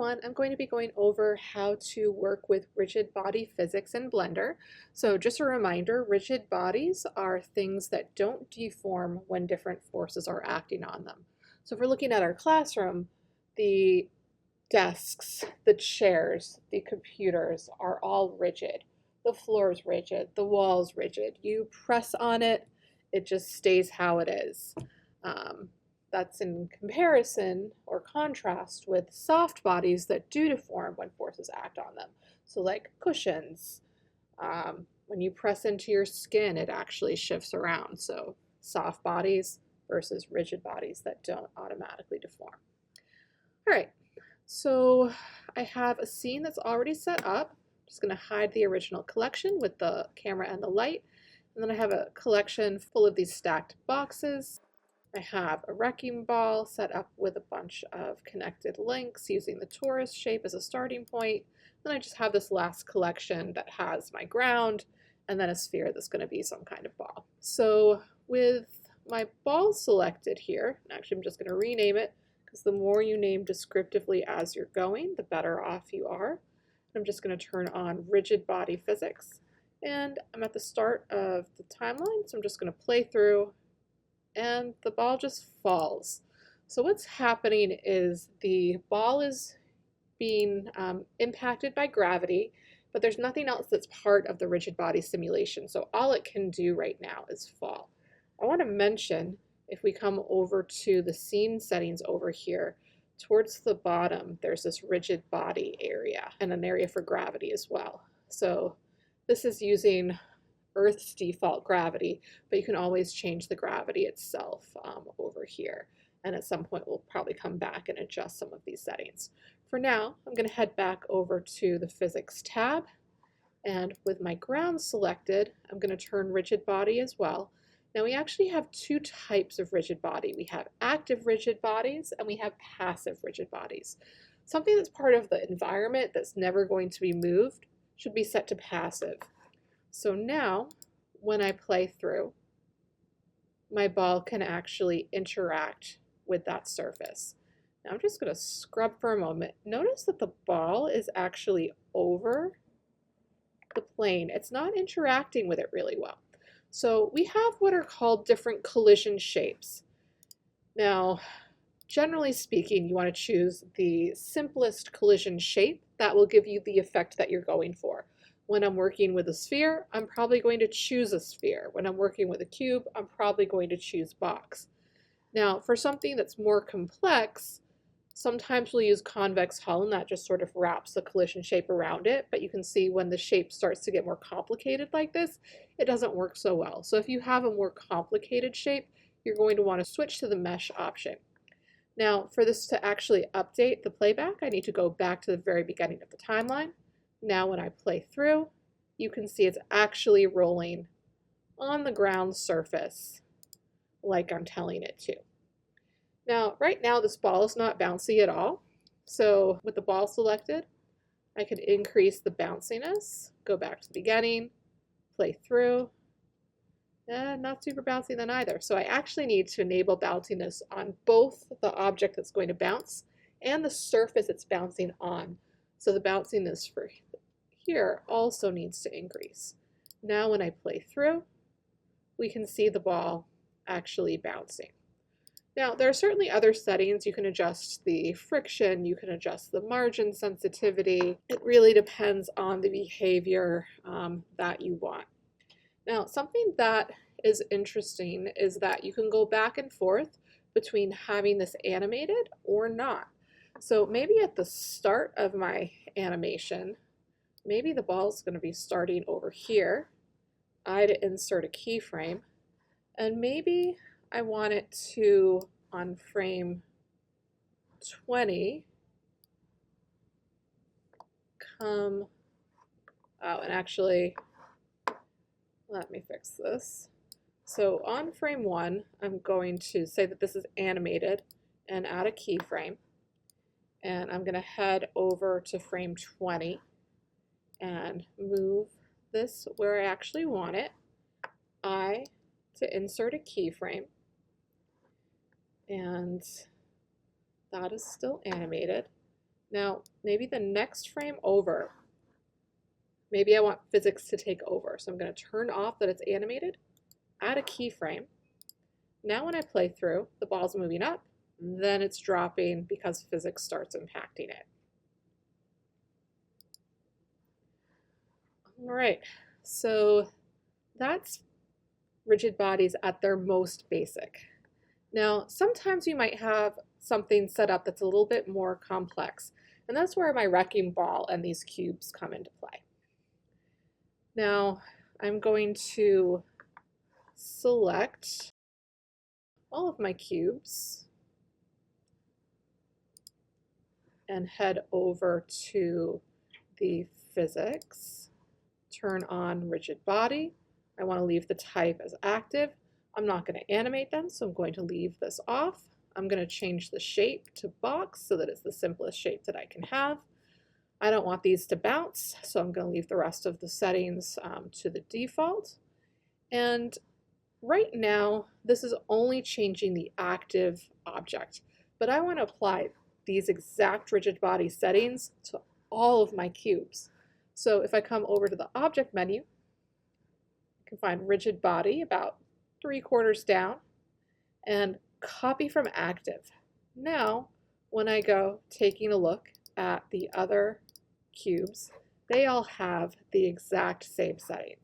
everyone, I'm going to be going over how to work with rigid body physics in Blender. So just a reminder, rigid bodies are things that don't deform when different forces are acting on them. So if we're looking at our classroom, the desks, the chairs, the computers are all rigid. The floor is rigid, the wall's rigid. You press on it, it just stays how it is. That's in comparison or contrast with soft bodies that do deform when forces act on them. So like cushions, when you press into your skin, it actually shifts around. So soft bodies versus rigid bodies that don't automatically deform. All right, so I have a scene that's already set up. I'm just going to hide the original collection with the camera and the light. And then I have a collection full of these stacked boxes. I have a wrecking ball set up with a bunch of connected links using the torus shape as a starting point. Then I just have this last collection that has my ground and then a sphere that's going to be some kind of ball. So with my ball selected here, actually I'm just going to rename it because the more you name descriptively as you're going, the better off you are. I'm just going to turn on rigid body physics. And I'm at the start of the timeline, so I'm just going to play through and the ball just falls. So what's happening is the ball is being impacted by gravity, but there's nothing else that's part of the rigid body simulation. So all it can do right now is fall. I want to mention, if we come over to the scene settings over here, towards the bottom, there's this rigid body area and an area for gravity as well. So this is using Earth's default gravity, but you can always change the gravity itself over here. And at some point, we'll probably come back and adjust some of these settings. For now, I'm going to head back over to the Physics tab. And with my ground selected, I'm going to turn rigid body as well. Now, we actually have two types of rigid body. We have active rigid bodies and we have passive rigid bodies. Something that's part of the environment that's never going to be moved should be set to passive. So now, when I play through, my ball can actually interact with that surface. Now I'm just going to scrub for a moment. Notice that the ball is actually over the plane. It's not interacting with it really well. So we have what are called different collision shapes. Now, generally speaking, you want to choose the simplest collision shape. That will give you the effect that you're going for. When I'm working with a sphere, I'm probably going to choose a sphere. When I'm working with a cube, I'm probably going to choose box. Now, for something that's more complex, sometimes we'll use convex hull, and that just sort of wraps the collision shape around it. But you can see when the shape starts to get more complicated like this, it doesn't work so well. So if you have a more complicated shape, you're going to want to switch to the mesh option. Now, for this to actually update the playback, I need to go back to the very beginning of the timeline. Now when I play through, you can see it's actually rolling on the ground surface like I'm telling it to. Now, right now this ball is not bouncy at all. So with the ball selected, I could increase the bounciness, go back to the beginning, play through, and not super bouncy then either. So I actually need to enable bounciness on both the object that's going to bounce and the surface it's bouncing on. So the bounciness for here also needs to increase. Now when I play through, we can see the ball actually bouncing. Now there are certainly other settings. You can adjust the friction, you can adjust the margin sensitivity. It really depends on the behavior that you want. Now something that is interesting is that you can go back and forth between having this animated or not. So maybe at the start of my animation, maybe the ball is going to be starting over here. I'd insert a keyframe, and maybe I want it to, on frame 20, come out. And actually, let me fix this. So on frame 1, I'm going to say that this is animated and add a keyframe. And I'm going to head over to frame 20 and move this where I actually want it. To insert a keyframe, and that is still animated. Now, maybe the next frame over, maybe I want physics to take over. So I'm going to turn off that it's animated, add a keyframe. Now when I play through, the ball's moving up, then it's dropping because physics starts impacting it. All right, so that's rigid bodies at their most basic. Now, sometimes you might have something set up that's a little bit more complex, and that's where my wrecking ball and these cubes come into play. Now, I'm going to select all of my cubes and head over to the physics, turn on rigid body. I want to leave the type as active. I'm not going to animate them, so I'm going to leave this off. I'm going to change the shape to box so that it's the simplest shape that I can have. I don't want these to bounce, so I'm going to leave the rest of the settings to the default. And right now, this is only changing the active object, but I want to apply these exact rigid body settings to all of my cubes. So if I come over to the object menu, I can find rigid body about 3/4 down and copy from active. Now, when I go taking a look at the other cubes, they all have the exact same settings.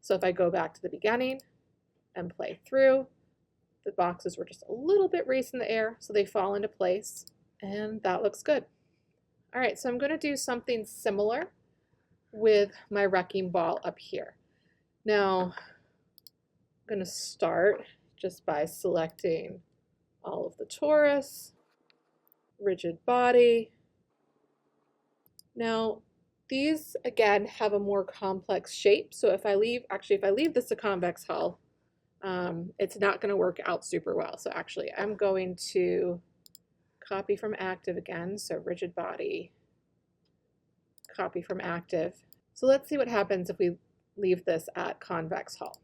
So if I go back to the beginning and play through, the boxes were just a little bit raised in the air, so they fall into place, and that looks good. All right, so I'm going to do something similar with my wrecking ball up here. Now, I'm going to start just by selecting all of the torus, rigid body. Now, these again have a more complex shape, so if I leave this a convex hull, it's not going to work out super well. So actually, I'm going to copy from active again, so rigid body, copy from active. So let's see what happens if we leave this at convex hull.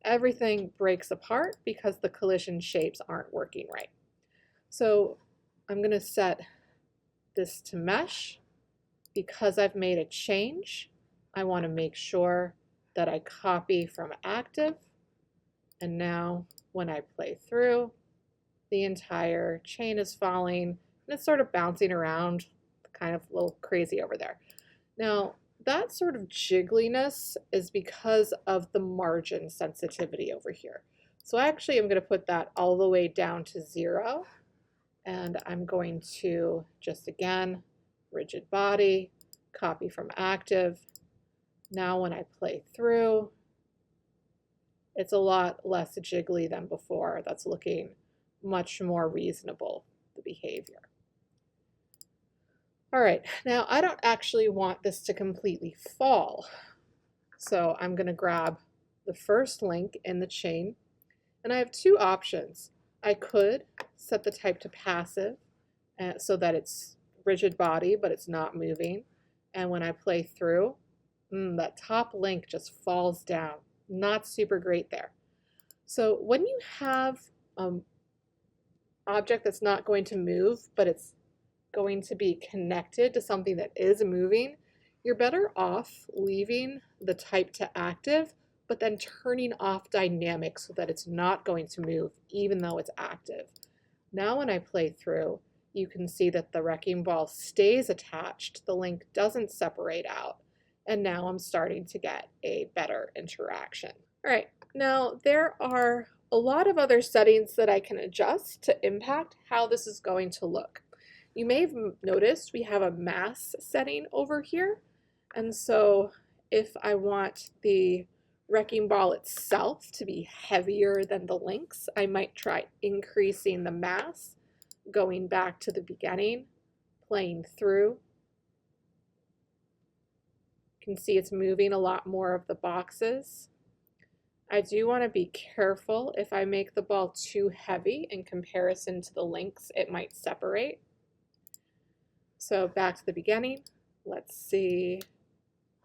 Everything breaks apart because the collision shapes aren't working right. So I'm going to set this to mesh. Because I've made a change, I want to make sure that I copy from active. And now when I play through, the entire chain is falling and it's sort of bouncing around, kind of a little crazy over there. Now, that sort of jiggliness is because of the margin sensitivity over here. So actually I'm going to put that all the way down to 0. And I'm going to just again, rigid body, copy from active. Now when I play through, it's a lot less jiggly than before. That's looking much more reasonable, the behavior. All right, now I don't actually want this to completely fall. So I'm going to grab the first link in the chain, and I have two options. I could set the type to passive so that it's rigid body, but it's not moving. And when I play through, that top link just falls down. Not super great there. So when you have an object that's not going to move, but it's going to be connected to something that is moving, you're better off leaving the type to active, but then turning off dynamics so that it's not going to move even though it's active. Now when I play through, you can see that the wrecking ball stays attached, the link doesn't separate out, and now I'm starting to get a better interaction. All right, now there are a lot of other settings that I can adjust to impact how this is going to look. You may have noticed we have a mass setting over here, and so if I want the wrecking ball itself to be heavier than the links, I might try increasing the mass, going back to the beginning, playing through. You can see it's moving a lot more of the boxes. I do want to be careful. If I make the ball too heavy in comparison to the links, it might separate. So back to the beginning. Let's see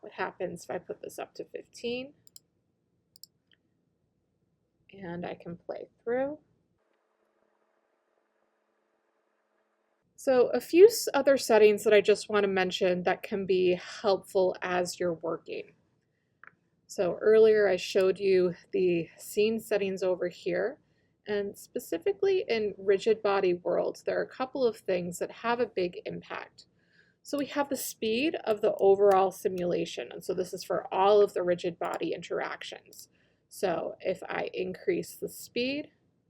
what happens if I put this up to 15. And I can play through. So a few other settings that I just want to mention that can be helpful as you're working. So earlier I showed you the scene settings over here, and specifically in rigid body worlds, there are a couple of things that have a big impact. So we have the speed of the overall simulation, and so this is for all of the rigid body interactions. So if I increase the speed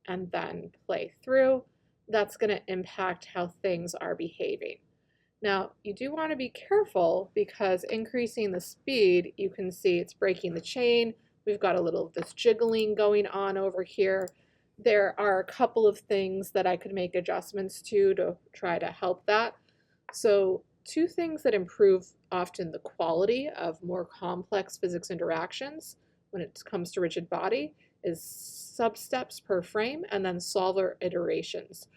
and then play through, that's going to impact how things are behaving. Now, you do want to be careful because increasing the speed, you can see it's breaking the chain. We've got a little of this jiggling going on over here. There are a couple of things that I could make adjustments to try to help that. So two things that improve often the quality of more complex physics interactions when it comes to rigid body is substeps per frame and then solver iterations.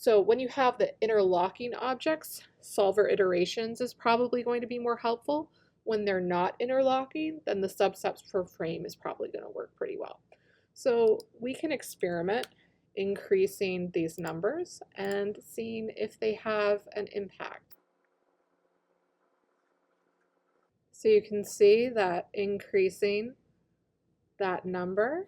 So when you have the interlocking objects, solver iterations is probably going to be more helpful. When they're not interlocking, then the substeps per frame is probably going to work pretty well. So we can experiment increasing these numbers and seeing if they have an impact. So you can see that increasing that number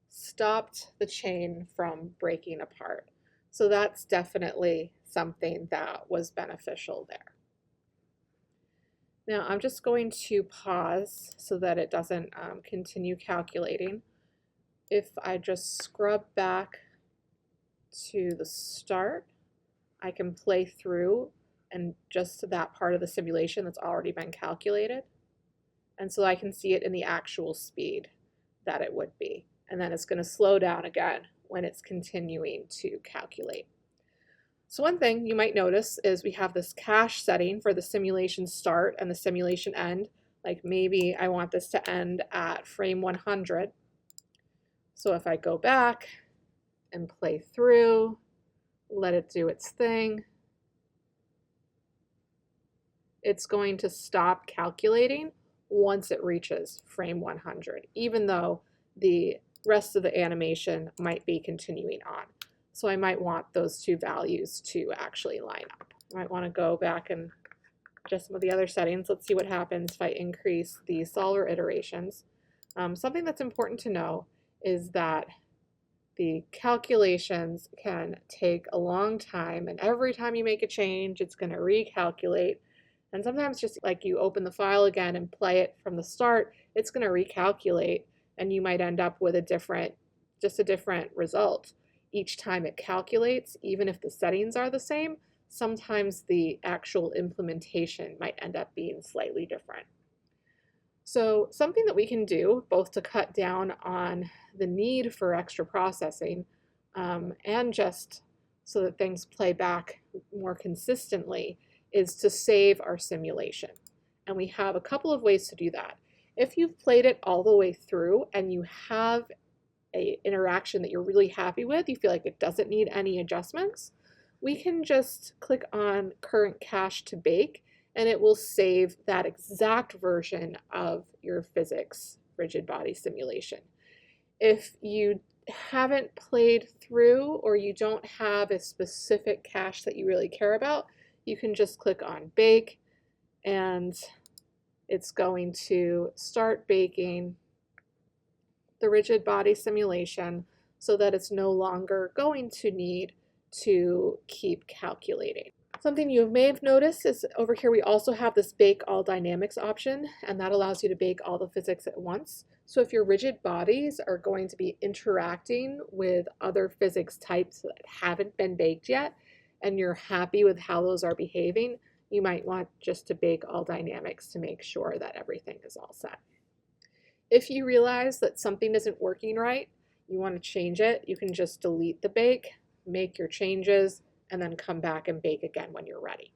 stopped the chain from breaking apart. So that's definitely something that was beneficial there. Now I'm just going to pause so that it doesn't continue calculating. If I just scrub back to the start, I can play through and just to that part of the simulation that's already been calculated. And so I can see it in the actual speed that it would be. And then it's going to slow down again when it's continuing to calculate. So one thing you might notice is we have this cache setting for the simulation start and the simulation end. Like maybe I want this to end at frame 100. So if I go back and play through, let it do its thing, it's going to stop calculating once it reaches frame 100, even though the rest of the animation might be continuing on. So I might want those two values to actually line up. I might want to go back and adjust some of the other settings. Let's see what happens if I increase the solver iterations. Something that's important to know is that the calculations can take a long time, and every time you make a change, it's going to recalculate. And sometimes just like you open the file again and play it from the start, it's going to recalculate, and you might end up with a different result. Each time it calculates, even if the settings are the same, sometimes the actual implementation might end up being slightly different. So something that we can do both to cut down on the need for extra processing and just so that things play back more consistently is to save our simulation. And we have a couple of ways to do that. If you've played it all the way through and you have an interaction that you're really happy with, you feel like it doesn't need any adjustments, we can just click on current cache to bake and it will save that exact version of your physics rigid body simulation. If you haven't played through or you don't have a specific cache that you really care about, you can just click on bake and it's going to start baking the rigid body simulation so that it's no longer going to need to keep calculating. Something you may have noticed is over here we also have this bake all dynamics option, and that allows you to bake all the physics at once. So if your rigid bodies are going to be interacting with other physics types that haven't been baked yet, and you're happy with how those are behaving, you might want just to bake all dynamics to make sure that everything is all set. If you realize that something isn't working right, you want to change it, you can just delete the bake, make your changes, and then come back and bake again when you're ready.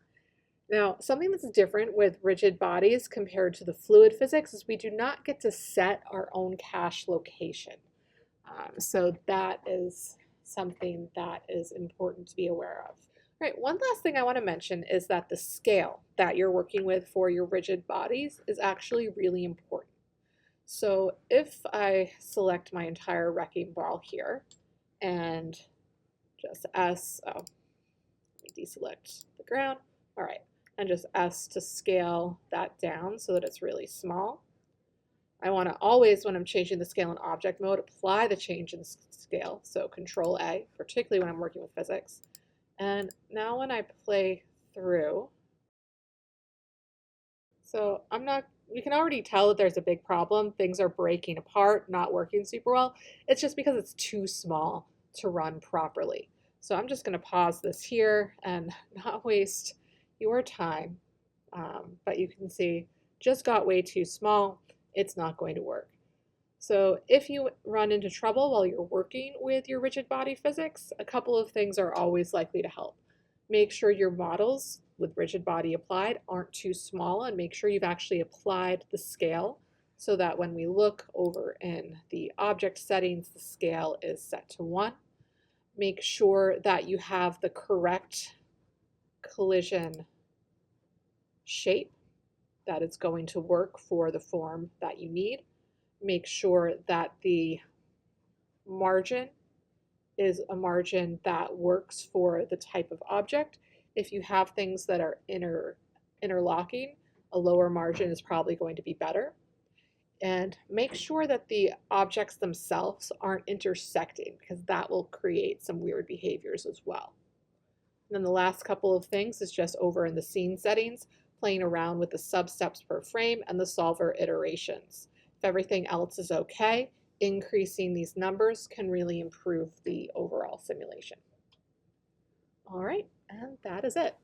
Now, something that's different with rigid bodies compared to the fluid physics is we do not get to set our own cache location. So that is something that is important to be aware of. All right, one last thing I want to mention is that the scale that you're working with for your rigid bodies is actually really important. So if I select my entire wrecking ball here and just let me deselect the ground. All right, and just S to scale that down so that it's really small. I want to always, when I'm changing the scale in object mode, apply the change in scale. So Control A, particularly when I'm working with physics. And now when I play through, so we can already tell that there's a big problem. Things are breaking apart, not working super well. It's just because it's too small to run properly. So I'm just going to pause this here and not waste your time. But you can see, just got way too small. It's not going to work. So if you run into trouble while you're working with your rigid body physics, a couple of things are always likely to help. Make sure your models with rigid body applied aren't too small, and make sure you've actually applied the scale so that when we look over in the object settings, the scale is set to 1. Make sure that you have the correct collision shape that is going to work for the form that you need. Make sure that the margin is a margin that works for the type of object. If you have things that are interlocking, a lower margin is probably going to be better. And make sure that the objects themselves aren't intersecting, because that will create some weird behaviors as well. And then the last couple of things is just over in the scene settings, playing around with the sub-steps per frame and the solver iterations. If everything else is okay, increasing these numbers can really improve the overall simulation. All right, and that is it.